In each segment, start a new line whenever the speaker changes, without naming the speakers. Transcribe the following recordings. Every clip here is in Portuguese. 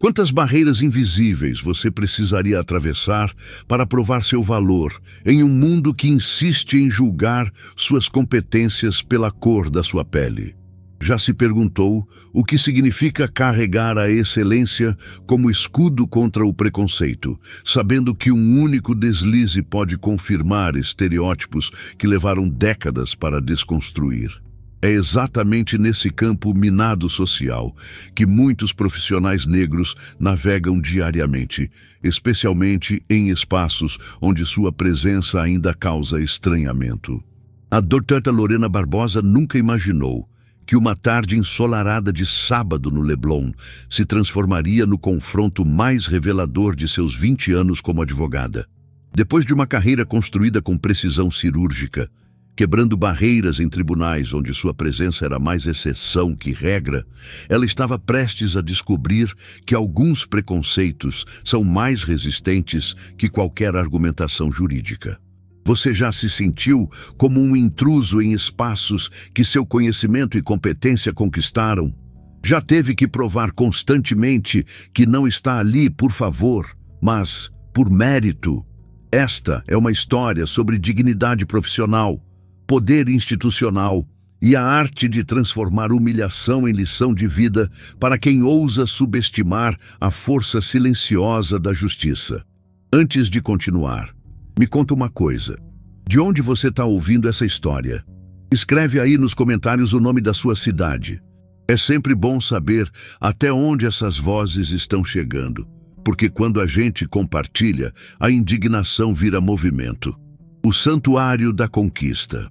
Quantas barreiras invisíveis você precisaria atravessar para provar seu valor em um mundo que insiste em julgar suas competências pela cor da sua pele? Já se perguntou o que significa carregar a excelência como escudo contra o preconceito, sabendo que um único deslize pode confirmar estereótipos que levaram décadas para desconstruir? É exatamente nesse campo minado social que muitos profissionais negros navegam diariamente, especialmente em espaços onde sua presença ainda causa estranhamento. A doutora Lorena Barbosa nunca imaginou que uma tarde ensolarada de sábado no Leblon se transformaria no confronto mais revelador de seus 20 anos como advogada. Depois de uma carreira construída com precisão cirúrgica, quebrando barreiras em tribunais onde sua presença era mais exceção que regra, ela estava prestes a descobrir que alguns preconceitos são mais resistentes que qualquer argumentação jurídica. Você já se sentiu como um intruso em espaços que seu conhecimento e competência conquistaram? Já teve que provar constantemente que não está ali por favor, mas por mérito? Esta é uma história sobre dignidade profissional, poder institucional e a arte de transformar humilhação em lição de vida para quem ousa subestimar a força silenciosa da justiça. Antes de continuar, me conta uma coisa. De onde você está ouvindo essa história? Escreve aí nos comentários o nome da sua cidade. É sempre bom saber até onde essas vozes estão chegando, porque quando a gente compartilha, a indignação vira movimento. O Santuário da Conquista.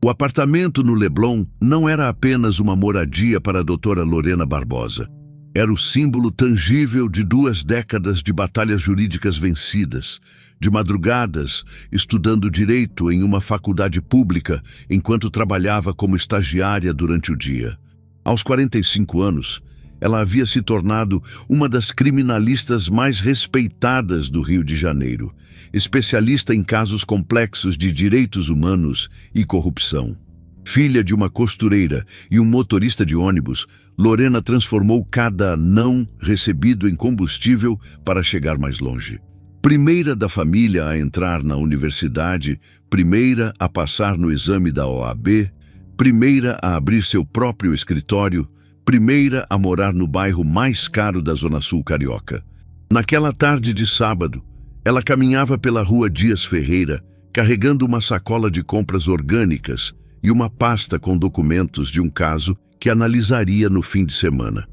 O apartamento no Leblon não era apenas uma moradia para a doutora Lorena Barbosa. Era o símbolo tangível de 2 décadas de batalhas jurídicas vencidas, de madrugadas estudando direito em uma faculdade pública enquanto trabalhava como estagiária durante o dia. Aos 45 anos, ela havia se tornado uma das criminalistas mais respeitadas do Rio de Janeiro, especialista em casos complexos de direitos humanos e corrupção. Filha de uma costureira e um motorista de ônibus, Lorena transformou cada não recebido em combustível para chegar mais longe. Primeira da família a entrar na universidade, primeira a passar no exame da OAB, primeira a abrir seu próprio escritório, primeira a morar no bairro mais caro da Zona Sul carioca. Naquela tarde de sábado, ela caminhava pela rua Dias Ferreira, carregando uma sacola de compras orgânicas e uma pasta com documentos de um caso que analisaria no fim de semana.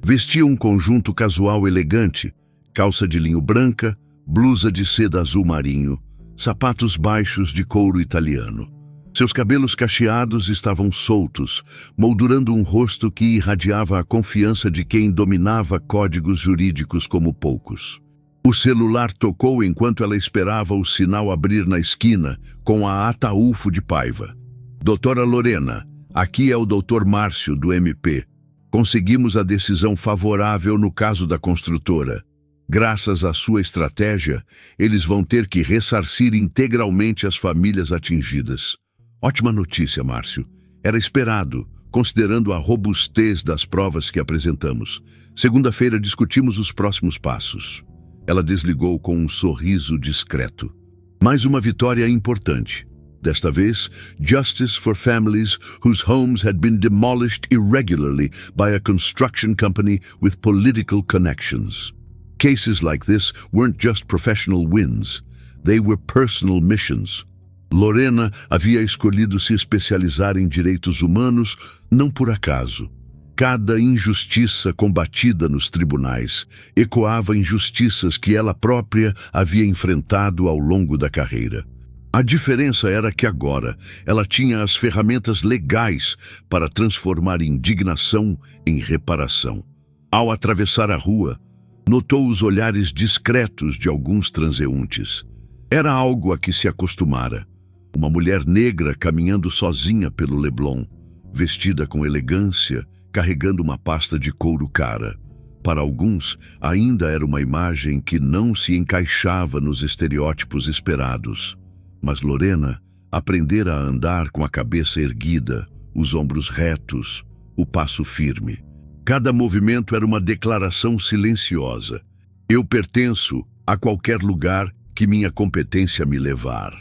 Vestia um conjunto casual elegante, calça de linho branca, blusa de seda azul marinho, sapatos baixos de couro italiano. Seus cabelos cacheados estavam soltos, moldurando um rosto que irradiava a confiança de quem dominava códigos jurídicos como poucos. O celular tocou enquanto ela esperava o sinal abrir na esquina, com a Ataúfo de Paiva. Doutora Lorena, aqui é o doutor Márcio, do MP. Conseguimos a decisão favorável no caso da construtora. Graças à sua estratégia, eles vão ter que ressarcir integralmente as famílias atingidas. Ótima notícia, Márcio. Era esperado, considerando a robustez das provas que apresentamos. Segunda-feira discutimos os próximos passos. Ela desligou com um sorriso discreto. Mais uma vitória importante. Desta vez, justice for families whose homes had been demolished irregularly by a construction company with political connections. Cases like this weren't just professional wins, they were personal missions. Lorena havia escolhido se especializar em direitos humanos não por acaso. Cada injustiça combatida nos tribunais ecoava injustiças que ela própria havia enfrentado ao longo da carreira. A diferença era que agora ela tinha as ferramentas legais para transformar indignação em reparação. Ao atravessar a rua, notou os olhares discretos de alguns transeuntes. Era algo a que se acostumara. Uma mulher negra caminhando sozinha pelo Leblon, vestida com elegância, carregando uma pasta de couro cara. Para alguns, ainda era uma imagem que não se encaixava nos estereótipos esperados. Mas Lorena aprendera a andar com a cabeça erguida, os ombros retos, o passo firme. Cada movimento era uma declaração silenciosa. Eu pertenço a qualquer lugar que minha competência me levar.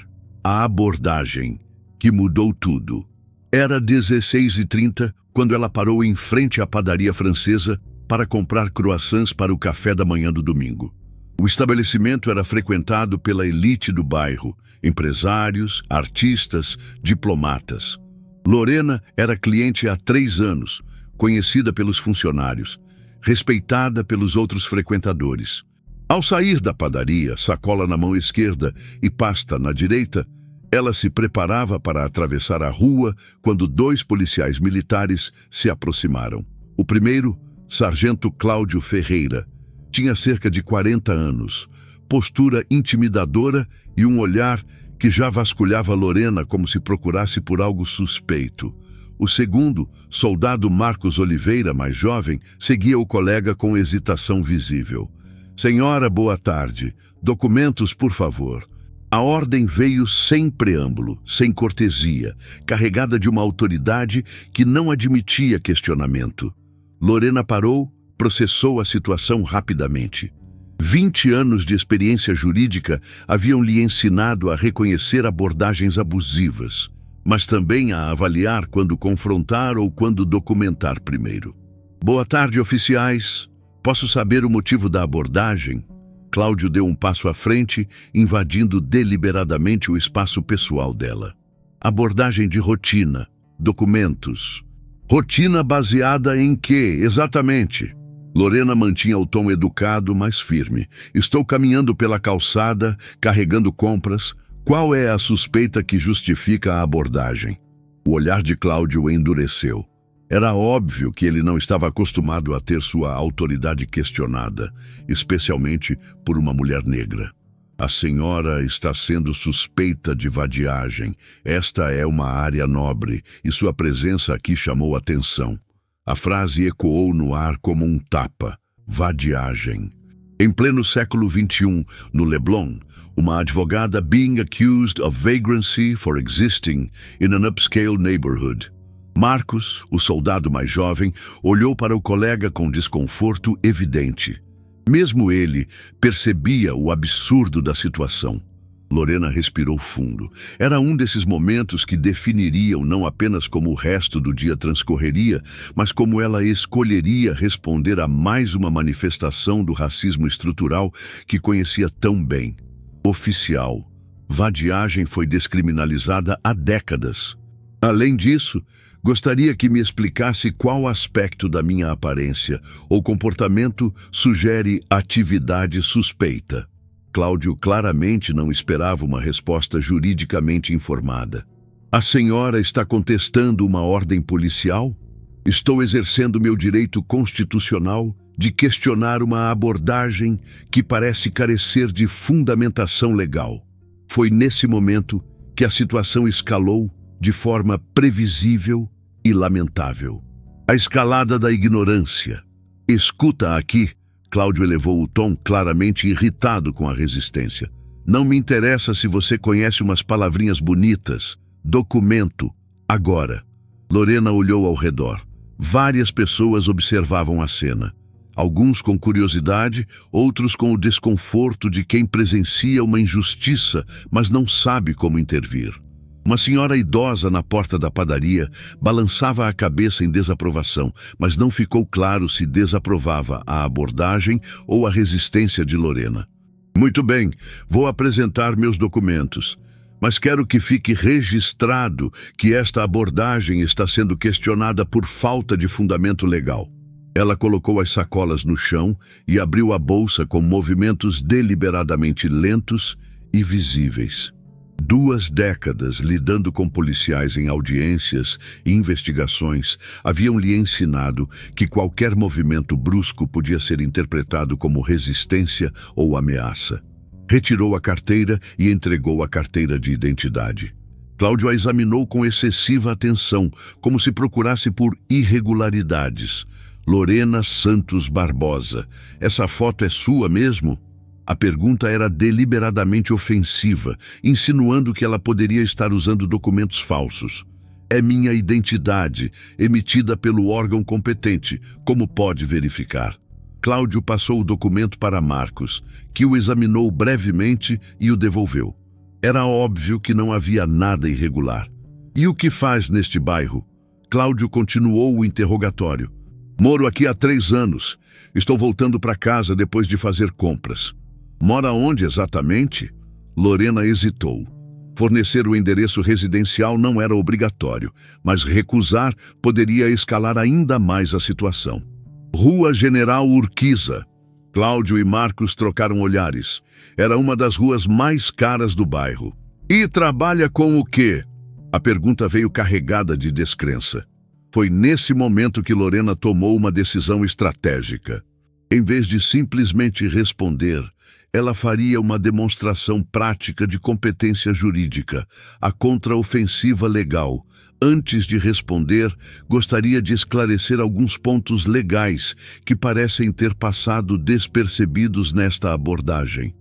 A abordagem que mudou tudo. Era 16h30 quando ela parou em frente à padaria francesa para comprar croissants para o café da manhã do domingo. O estabelecimento era frequentado pela elite do bairro, empresários, artistas, diplomatas. Lorena era cliente há 3 anos, conhecida pelos funcionários, respeitada pelos outros frequentadores. Ao sair da padaria, sacola na mão esquerda e pasta na direita, ela se preparava para atravessar a rua quando 2 policiais militares se aproximaram. O primeiro, Sargento Cláudio Ferreira, tinha cerca de 40 anos, postura intimidadora e um olhar que já vasculhava Lorena como se procurasse por algo suspeito. O segundo, soldado Marcos Oliveira, mais jovem, seguia o colega com hesitação visível. Senhora, boa tarde. Documentos, por favor. A ordem veio sem preâmbulo, sem cortesia, carregada de uma autoridade que não admitia questionamento. Lorena parou, processou a situação rapidamente. 20 anos de experiência jurídica haviam lhe ensinado a reconhecer abordagens abusivas, mas também a avaliar quando confrontar ou quando documentar primeiro. Boa tarde, oficiais. Posso saber o motivo da abordagem? Cláudio deu um passo à frente, invadindo deliberadamente o espaço pessoal dela. Abordagem de rotina, documentos. Rotina baseada em quê, exatamente? Lorena mantinha o tom educado, mas firme. Estou caminhando pela calçada, carregando compras. Qual é a suspeita que justifica a abordagem? O olhar de Cláudio endureceu. Era óbvio que ele não estava acostumado a ter sua autoridade questionada, especialmente por uma mulher negra. A senhora está sendo suspeita de vadiagem. Esta é uma área nobre e sua presença aqui chamou atenção. A frase ecoou no ar como um tapa. Vadiagem. Em pleno século XXI, no Leblon, uma advogada being accused of vagrancy for existing in an upscale neighborhood. Marcos, o soldado mais jovem, olhou para o colega com desconforto evidente. Mesmo ele percebia o absurdo da situação. Lorena respirou fundo. Era um desses momentos que definiriam não apenas como o resto do dia transcorreria, mas como ela escolheria responder a mais uma manifestação do racismo estrutural que conhecia tão bem. Oficial. Vadiagem foi descriminalizada há décadas. Além disso, gostaria que me explicasse qual aspecto da minha aparência ou comportamento sugere atividade suspeita. Cláudio claramente não esperava uma resposta juridicamente informada. A senhora está contestando uma ordem policial? Estou exercendo meu direito constitucional de questionar uma abordagem que parece carecer de fundamentação legal. Foi nesse momento que a situação escalou de forma previsível e lamentável. A escalada da ignorância. Escuta aqui. Cláudio elevou o tom, claramente irritado com a resistência. Não me interessa se você conhece umas palavrinhas bonitas. Documento. Agora. Lorena olhou ao redor. Várias pessoas observavam a cena. Alguns com curiosidade, outros com o desconforto de quem presencia uma injustiça, mas não sabe como intervir. Uma senhora idosa na porta da padaria balançava a cabeça em desaprovação, mas não ficou claro se desaprovava a abordagem ou a resistência de Lorena. Muito bem, vou apresentar meus documentos, mas quero que fique registrado que esta abordagem está sendo questionada por falta de fundamento legal. Ela colocou as sacolas no chão e abriu a bolsa com movimentos deliberadamente lentos e visíveis. 2 décadas lidando com policiais em audiências e investigações haviam lhe ensinado que qualquer movimento brusco podia ser interpretado como resistência ou ameaça. Retirou a carteira e entregou a carteira de identidade. Cláudio a examinou com excessiva atenção, como se procurasse por irregularidades. Lorena Santos Barbosa. Essa foto é sua mesmo? A pergunta era deliberadamente ofensiva, insinuando que ela poderia estar usando documentos falsos. É minha identidade, emitida pelo órgão competente, como pode verificar. Cláudio passou o documento para Marcos, que o examinou brevemente e o devolveu. Era óbvio que não havia nada irregular. E o que faz neste bairro? Cláudio continuou o interrogatório. Moro aqui há 3 anos. Estou voltando para casa depois de fazer compras. Mora onde exatamente? Lorena hesitou. Fornecer o endereço residencial não era obrigatório, mas recusar poderia escalar ainda mais a situação. Rua General Urquiza. Cláudio e Marcos trocaram olhares. Era uma das ruas mais caras do bairro. E trabalha com o quê? A pergunta veio carregada de descrença. Foi nesse momento que Lorena tomou uma decisão estratégica. Em vez de simplesmente responder, ela faria uma demonstração prática de competência jurídica, a contraofensiva legal. Antes de responder, gostaria de esclarecer alguns pontos legais que parecem ter passado despercebidos nesta abordagem.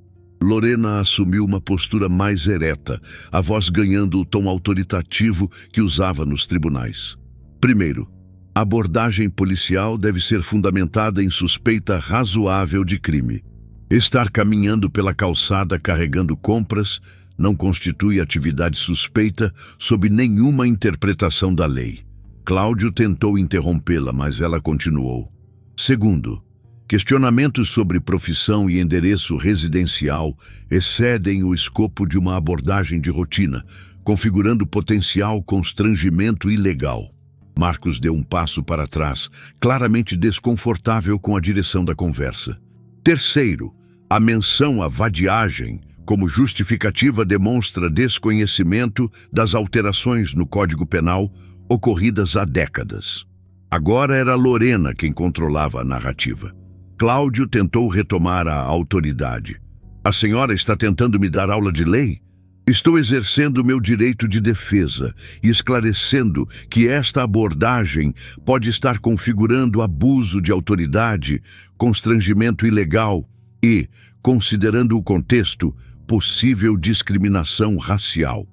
Lorena assumiu uma postura mais ereta, a voz ganhando o tom autoritativo que usava nos tribunais. Primeiro, a abordagem policial deve ser fundamentada em suspeita razoável de crime. Estar caminhando pela calçada carregando compras não constitui atividade suspeita sob nenhuma interpretação da lei. Cláudio tentou interrompê-la, mas ela continuou. Segundo, questionamentos sobre profissão e endereço residencial excedem o escopo de uma abordagem de rotina, configurando potencial constrangimento ilegal. Marcos deu um passo para trás, claramente desconfortável com a direção da conversa. Terceiro, a menção à vadiagem como justificativa demonstra desconhecimento das alterações no Código Penal ocorridas há décadas. Agora era Lorena quem controlava a narrativa. Cláudio tentou retomar a autoridade. A senhora está tentando me dar aula de lei? Estou exercendo o meu direito de defesa e esclarecendo que esta abordagem pode estar configurando abuso de autoridade, constrangimento ilegal e, considerando o contexto, possível discriminação racial.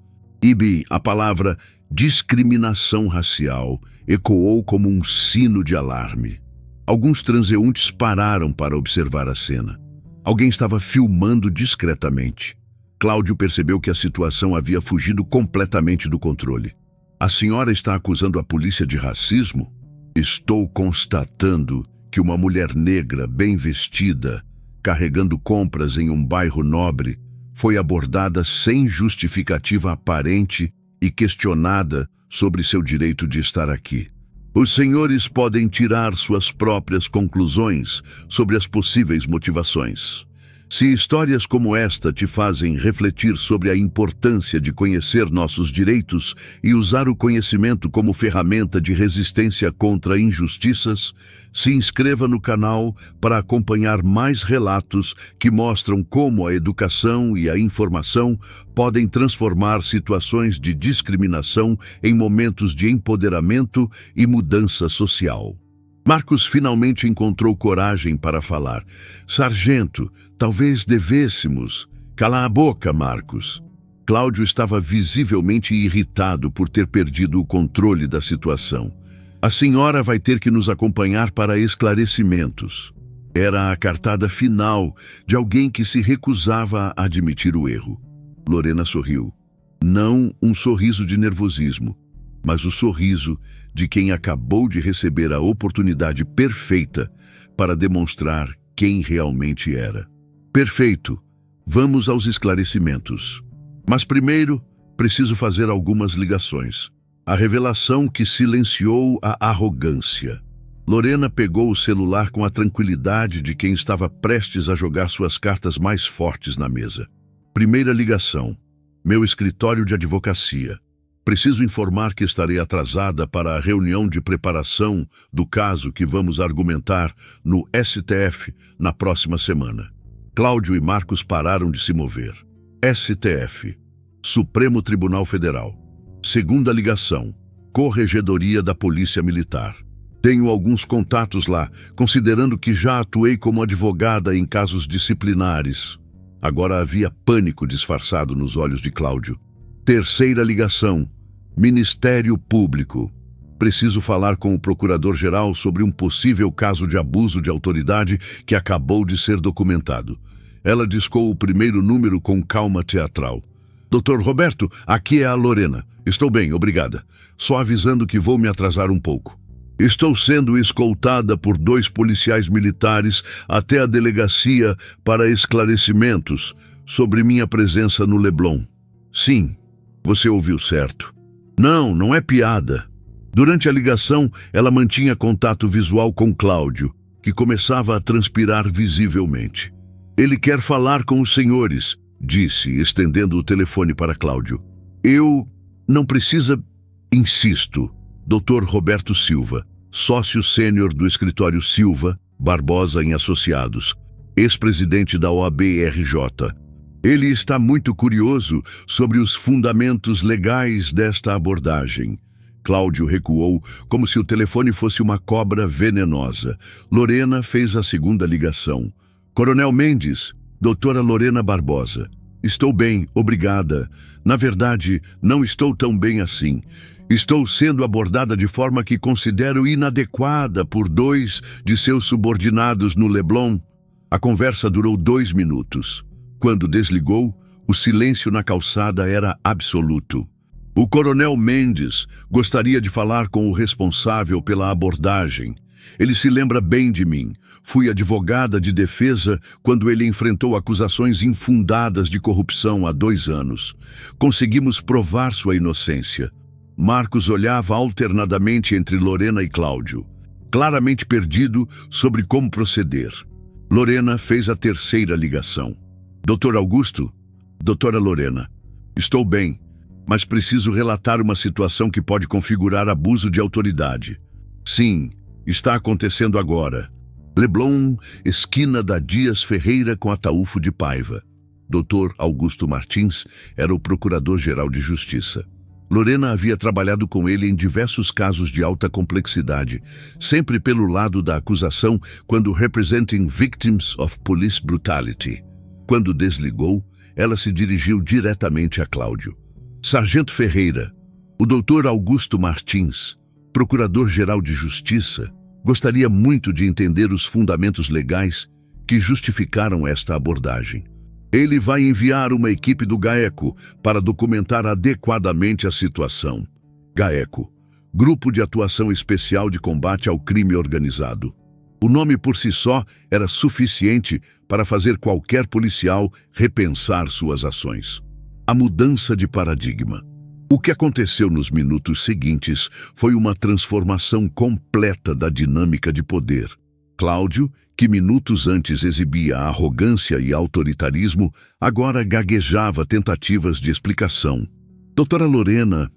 A palavra discriminação racial ecoou como um sino de alarme. Alguns transeuntes pararam para observar a cena. Alguém estava filmando discretamente. Cláudio percebeu que a situação havia fugido completamente do controle. A senhora está acusando a polícia de racismo? Estou constatando que uma mulher negra bem vestida, carregando compras em um bairro nobre, foi abordada sem justificativa aparente e questionada sobre seu direito de estar aqui. Os senhores podem tirar suas próprias conclusões sobre as possíveis motivações. Se histórias como esta te fazem refletir sobre a importância de conhecer nossos direitos e usar o conhecimento como ferramenta de resistência contra injustiças, se inscreva no canal para acompanhar mais relatos que mostram como a educação e a informação podem transformar situações de discriminação em momentos de empoderamento e mudança social. Marcos finalmente encontrou coragem para falar. Sargento, talvez devêssemos... Cala a boca, Marcos. Cláudio estava visivelmente irritado por ter perdido o controle da situação. A senhora vai ter que nos acompanhar para esclarecimentos. Era a cartada final de alguém que se recusava a admitir o erro. Lorena sorriu. Não um sorriso de nervosismo, mas o sorriso de quem acabou de receber a oportunidade perfeita para demonstrar quem realmente era. Perfeito, vamos aos esclarecimentos. Mas primeiro, preciso fazer algumas ligações. A revelação que silenciou a arrogância. Lorena pegou o celular com a tranquilidade de quem estava prestes a jogar suas cartas mais fortes na mesa. Primeira ligação. Meu escritório de advocacia. Preciso informar que estarei atrasada para a reunião de preparação do caso que vamos argumentar no STF na próxima semana. Cláudio e Marcos pararam de se mover. STF, Supremo Tribunal Federal. Segunda ligação, Corregedoria da Polícia Militar. Tenho alguns contatos lá, considerando que já atuei como advogada em casos disciplinares. Agora havia pânico disfarçado nos olhos de Cláudio. Terceira ligação, Ministério Público. Preciso falar com o Procurador-Geral sobre um possível caso de abuso de autoridade que acabou de ser documentado. Ela discou o primeiro número com calma teatral. Dr. Roberto, aqui é a Lorena. Estou bem, obrigada. Só avisando que vou me atrasar um pouco. Estou sendo escoltada por 2 policiais militares até a delegacia para esclarecimentos sobre minha presença no Leblon. Sim, você ouviu certo. Não é piada. Durante a ligação, ela mantinha contato visual com Cláudio, que começava a transpirar visivelmente. Ele quer falar com os senhores, disse, estendendo o telefone para Cláudio. Eu... não precisa... Insisto. Dr. Roberto Silva, sócio sênior do escritório Silva, Barbosa em Associados, ex-presidente da OAB-RJ. Ele está muito curioso sobre os fundamentos legais desta abordagem. Cláudio recuou, como se o telefone fosse uma cobra venenosa. Lorena fez a segunda ligação. Coronel Mendes, doutora Lorena Barbosa. Estou bem, obrigada. Na verdade, não estou tão bem assim. Estou sendo abordada de forma que considero inadequada por 2 de seus subordinados no Leblon. A conversa durou 2 minutos. Quando desligou, o silêncio na calçada era absoluto. O Coronel Mendes gostaria de falar com o responsável pela abordagem. Ele se lembra bem de mim. Fui advogada de defesa quando ele enfrentou acusações infundadas de corrupção há 2 anos. Conseguimos provar sua inocência. Marcos olhava alternadamente entre Lorena e Cláudio, claramente perdido sobre como proceder. Lorena fez a terceira ligação. Doutor Augusto? Doutora Lorena. Estou bem, mas preciso relatar uma situação que pode configurar abuso de autoridade. Sim, está acontecendo agora. Leblon, esquina da Dias Ferreira com Ataúfo de Paiva. Dr. Augusto Martins era o Procurador-Geral de Justiça. Lorena havia trabalhado com ele em diversos casos de alta complexidade, sempre pelo lado da acusação quando representing victims of police brutality. Quando desligou, ela se dirigiu diretamente a Cláudio. Sargento Ferreira, o Dr. Augusto Martins, Procurador-Geral de Justiça, gostaria muito de entender os fundamentos legais que justificaram esta abordagem. Ele vai enviar uma equipe do GAECO para documentar adequadamente a situação. GAECO, Grupo de Atuação Especial de Combate ao Crime Organizado. O nome por si só era suficiente para fazer qualquer policial repensar suas ações. A mudança de paradigma. O que aconteceu nos minutos seguintes foi uma transformação completa da dinâmica de poder. Cláudio, que minutos antes exibia arrogância e autoritarismo, agora gaguejava tentativas de explicação. Doutora Lorena,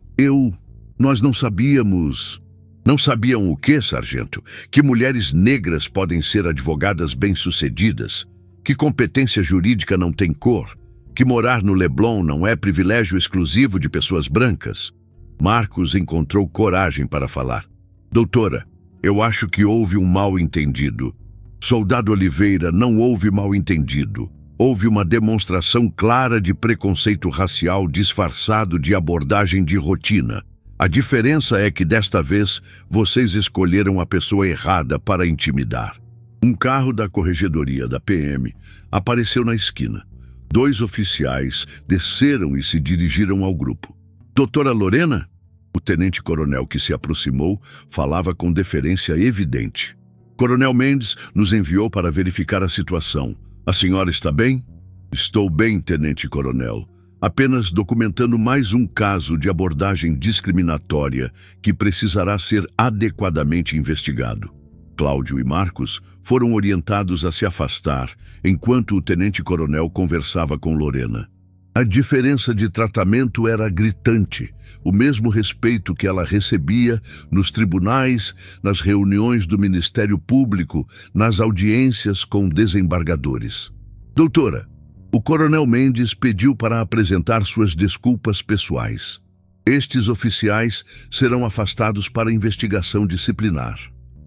nós não sabíamos... Não sabiam o quê, sargento? Que mulheres negras podem ser advogadas bem-sucedidas? Que competência jurídica não tem cor? Que morar no Leblon não é privilégio exclusivo de pessoas brancas? Marcos encontrou coragem para falar. Doutora, eu acho que houve um mal-entendido. Soldado Oliveira, não houve mal-entendido. Houve uma demonstração clara de preconceito racial disfarçado de abordagem de rotina. A diferença é que desta vez vocês escolheram a pessoa errada para intimidar. Um carro da corregedoria da PM apareceu na esquina. 2 oficiais desceram e se dirigiram ao grupo. Doutora Lorena? O tenente-coronel que se aproximou falava com deferência evidente. Coronel Mendes nos enviou para verificar a situação. A senhora está bem? Estou bem, tenente-coronel. Apenas documentando mais um caso de abordagem discriminatória que precisará ser adequadamente investigado. Cláudio e Marcos foram orientados a se afastar, enquanto o tenente-coronel conversava com Lorena. A diferença de tratamento era gritante, o mesmo respeito que ela recebia nos tribunais, nas reuniões do Ministério Público, nas audiências com desembargadores. Doutora, o Coronel Mendes pediu para apresentar suas desculpas pessoais. Estes oficiais serão afastados para investigação disciplinar.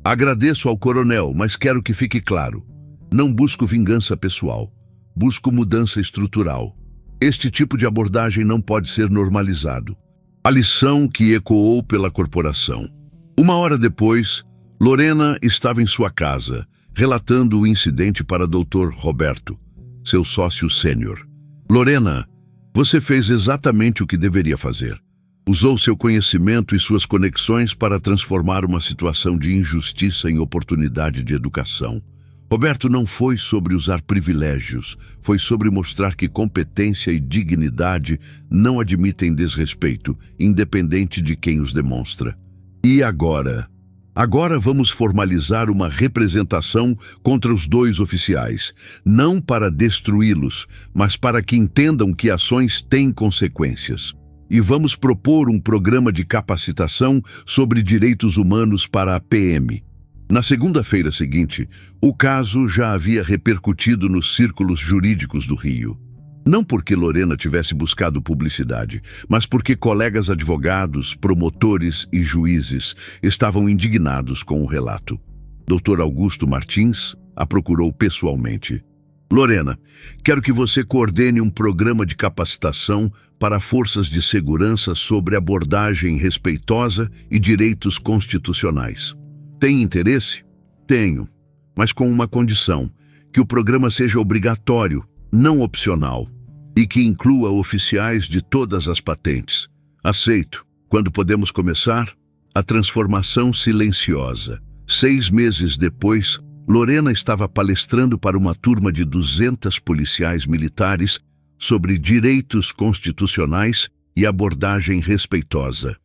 Agradeço ao coronel, mas quero que fique claro. Não busco vingança pessoal. Busco mudança estrutural. Este tipo de abordagem não pode ser normalizado. A lição que ecoou pela corporação. Uma hora depois, Lorena estava em sua casa, relatando o incidente para Dr. Roberto, seu sócio sênior. Lorena, você fez exatamente o que deveria fazer. Usou seu conhecimento e suas conexões para transformar uma situação de injustiça em oportunidade de educação. Roberto, não foi sobre usar privilégios, foi sobre mostrar que competência e dignidade não admitem desrespeito, independente de quem os demonstra. E agora? Agora vamos formalizar uma representação contra os dois oficiais, não para destruí-los, mas para que entendam que ações têm consequências. E vamos propor um programa de capacitação sobre direitos humanos para a PM. Na segunda-feira seguinte, o caso já havia repercutido nos círculos jurídicos do Rio. Não porque Lorena tivesse buscado publicidade, mas porque colegas advogados, promotores e juízes estavam indignados com o relato. Dr. Augusto Martins a procurou pessoalmente. Lorena, quero que você coordene um programa de capacitação para forças de segurança sobre abordagem respeitosa e direitos constitucionais. Tem interesse? Tenho, mas com uma condição, que o programa seja obrigatório, não opcional, e que inclua oficiais de todas as patentes. Aceito. Quando podemos começar? A transformação silenciosa. 6 meses depois, Lorena estava palestrando para uma turma de 200 policiais militares sobre direitos constitucionais e abordagem respeitosa.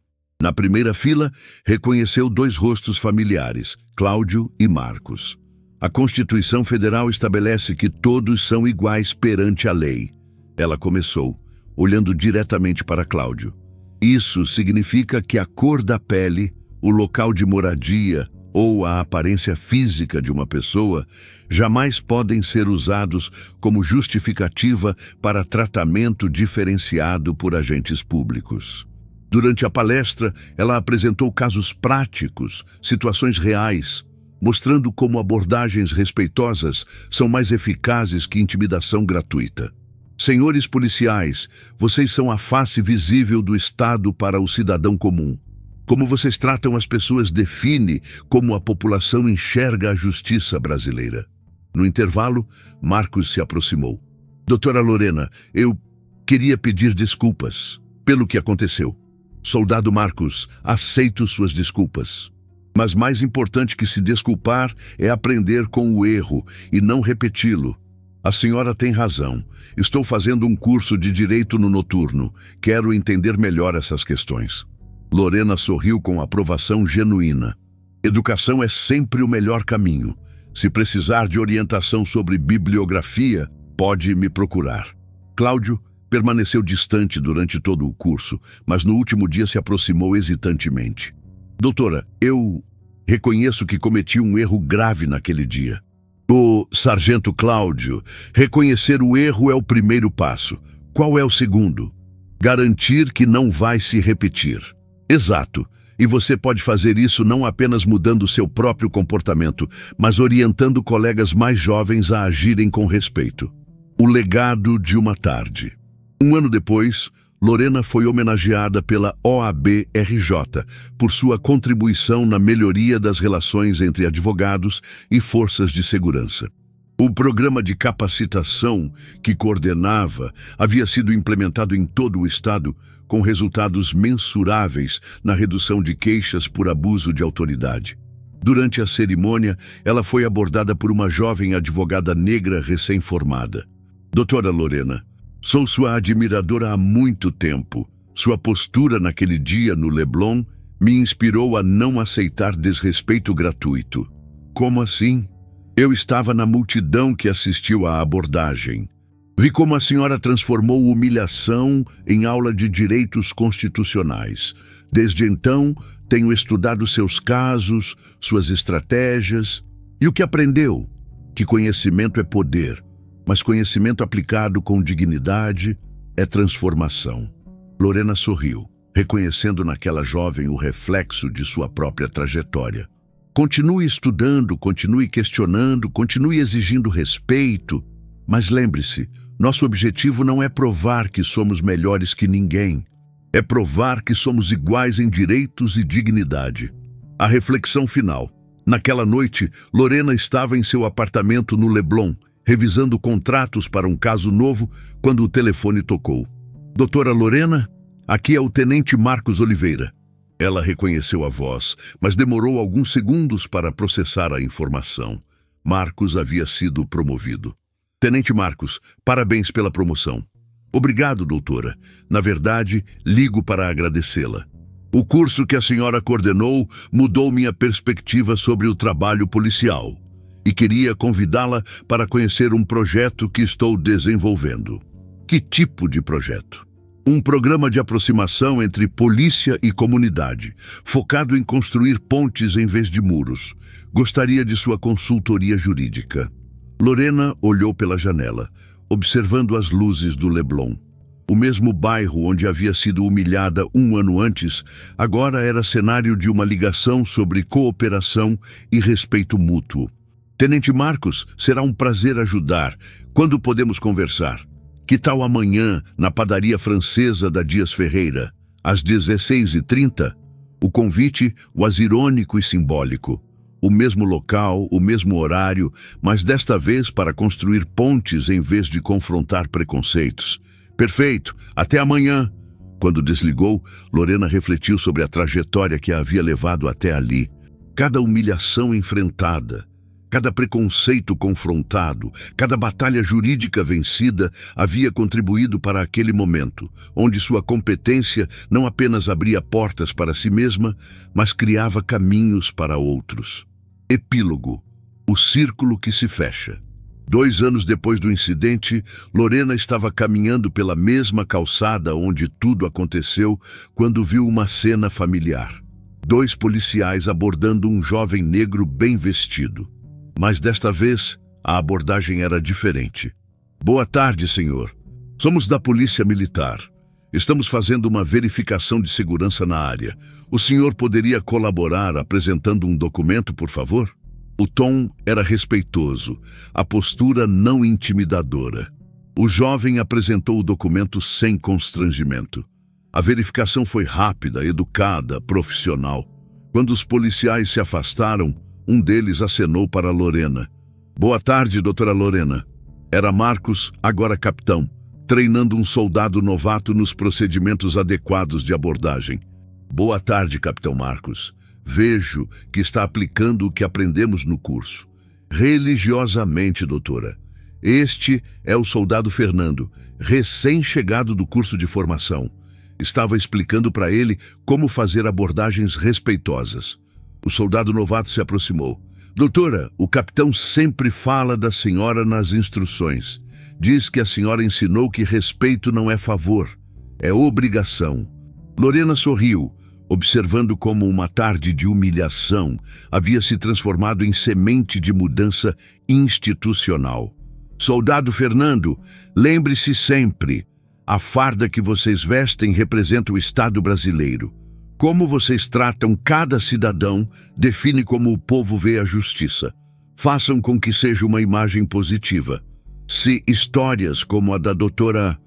Na primeira fila, reconheceu 2 rostos familiares, Cláudio e Marcos. A Constituição Federal estabelece que todos são iguais perante a lei. Ela começou, olhando diretamente para Cláudio. Isso significa que a cor da pele, o local de moradia ou a aparência física de uma pessoa jamais podem ser usados como justificativa para tratamento diferenciado por agentes públicos. Durante a palestra, ela apresentou casos práticos, situações reais, mostrando como abordagens respeitosas são mais eficazes que intimidação gratuita. Senhores policiais, vocês são a face visível do Estado para o cidadão comum. Como vocês tratam as pessoas define como a população enxerga a justiça brasileira. No intervalo, Marcos se aproximou. Doutora Lorena, eu queria pedir desculpas pelo que aconteceu. Soldado Marcos, aceito suas desculpas. Mas mais importante que se desculpar é aprender com o erro e não repeti-lo. A senhora tem razão. Estou fazendo um curso de direito no noturno. Quero entender melhor essas questões. Lorena sorriu com aprovação genuína. Educação é sempre o melhor caminho. Se precisar de orientação sobre bibliografia, pode me procurar. Cláudio permaneceu distante durante todo o curso, mas no último dia se aproximou hesitantemente. Doutora, eu reconheço que cometi um erro grave naquele dia. O sargento Cláudio, reconhecer o erro é o primeiro passo. Qual é o segundo? Garantir que não vai se repetir. Exato. E você pode fazer isso não apenas mudando seu próprio comportamento, mas orientando colegas mais jovens a agirem com respeito. O legado de uma tarde. 1 ano depois, Lorena foi homenageada pela OAB-RJ por sua contribuição na melhoria das relações entre advogados e forças de segurança. O programa de capacitação que coordenava havia sido implementado em todo o estado, com resultados mensuráveis na redução de queixas por abuso de autoridade. Durante a cerimônia, ela foi abordada por uma jovem advogada negra recém-formada. Doutora Lorena, sou sua admiradora há muito tempo. Sua postura naquele dia no Leblon me inspirou a não aceitar desrespeito gratuito. Como assim? Eu estava na multidão que assistiu à abordagem. Vi como a senhora transformou humilhação em aula de direitos constitucionais. Desde então, tenho estudado seus casos, suas estratégias. E o que aprendeu? Que conhecimento é poder, mas conhecimento aplicado com dignidade é transformação. Lorena sorriu, reconhecendo naquela jovem o reflexo de sua própria trajetória. Continue estudando, continue questionando, continue exigindo respeito, mas lembre-se, nosso objetivo não é provar que somos melhores que ninguém. É provar que somos iguais em direitos e dignidade. A reflexão final. Naquela noite, Lorena estava em seu apartamento no Leblon, revisando contratos para um caso novo, quando o telefone tocou. Doutora Lorena, aqui é o Tenente Marcos Oliveira. Ela reconheceu a voz, mas demorou alguns segundos para processar a informação. Marcos havia sido promovido. Tenente Marcos, parabéns pela promoção. Obrigado, doutora. Na verdade, ligo para agradecê-la. O curso que a senhora coordenou mudou minha perspectiva sobre o trabalho policial e queria convidá-la para conhecer um projeto que estou desenvolvendo. Que tipo de projeto? Um programa de aproximação entre polícia e comunidade, focado em construir pontes em vez de muros. Gostaria de sua consultoria jurídica. Lorena olhou pela janela, observando as luzes do Leblon. O mesmo bairro onde havia sido humilhada um ano antes, agora era cenário de uma ligação sobre cooperação e respeito mútuo. Tenente Marcos, será um prazer ajudar. Quando podemos conversar? Que tal amanhã, na padaria francesa da Dias Ferreira, às 16h30? O convite, irônico e simbólico. O mesmo local, o mesmo horário, mas desta vez para construir pontes em vez de confrontar preconceitos. Perfeito, até amanhã. Quando desligou, Lorena refletiu sobre a trajetória que a havia levado até ali. Cada humilhação enfrentada, cada preconceito confrontado, cada batalha jurídica vencida havia contribuído para aquele momento, onde sua competência não apenas abria portas para si mesma, mas criava caminhos para outros. Epílogo: o círculo que se fecha. 2 anos depois do incidente, Lorena estava caminhando pela mesma calçada onde tudo aconteceu quando viu uma cena familiar. 2 policiais abordando um jovem negro bem vestido. Mas desta vez, a abordagem era diferente. Boa tarde, senhor. Somos da Polícia Militar. Estamos fazendo uma verificação de segurança na área. O senhor poderia colaborar apresentando um documento, por favor? O tom era respeitoso, a postura não intimidadora. O jovem apresentou o documento sem constrangimento. A verificação foi rápida, educada, profissional. Quando os policiais se afastaram, um deles acenou para Lorena. Boa tarde, doutora Lorena. Era Marcos, agora capitão, treinando um soldado novato nos procedimentos adequados de abordagem. Boa tarde, capitão Marcos. Vejo que está aplicando o que aprendemos no curso. Religiosamente, doutora. Este é o soldado Fernando, recém-chegado do curso de formação. Estava explicando para ele como fazer abordagens respeitosas. O soldado novato se aproximou. Doutora, o capitão sempre fala da senhora nas instruções. Diz que a senhora ensinou que respeito não é favor, é obrigação. Lorena sorriu, observando como uma tarde de humilhação havia se transformado em semente de mudança institucional. Soldado Fernando, lembre-se sempre, a farda que vocês vestem representa o Estado brasileiro. Como vocês tratam cada cidadão define como o povo vê a justiça. Façam com que seja uma imagem positiva. Se histórias como a da doutora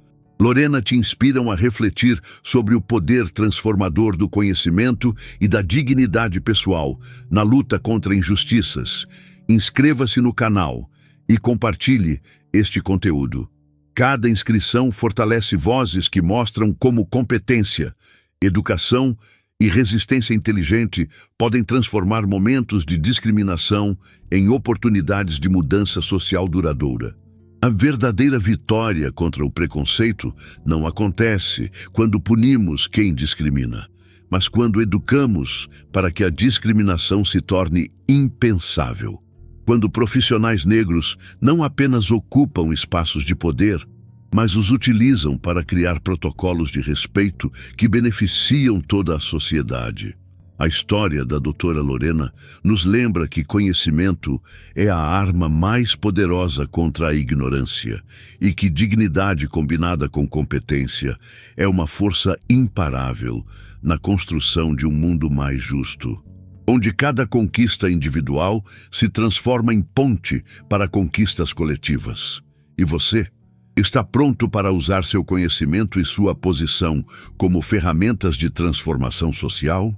Lorena te inspiram a refletir sobre o poder transformador do conhecimento e da dignidade pessoal na luta contra injustiças, inscreva-se no canal e compartilhe este conteúdo. Cada inscrição fortalece vozes que mostram como competência, educação e resistência inteligente podem transformar momentos de discriminação em oportunidades de mudança social duradoura. A verdadeira vitória contra o preconceito não acontece quando punimos quem discrimina, mas quando educamos para que a discriminação se torne impensável. Quando profissionais negros não apenas ocupam espaços de poder, mas os utilizam para criar protocolos de respeito que beneficiam toda a sociedade. A história da doutora Lorena nos lembra que conhecimento é a arma mais poderosa contra a ignorância e que dignidade combinada com competência é uma força imparável na construção de um mundo mais justo, onde cada conquista individual se transforma em ponte para conquistas coletivas. E você? Está pronto para usar seu conhecimento e sua posição como ferramentas de transformação social?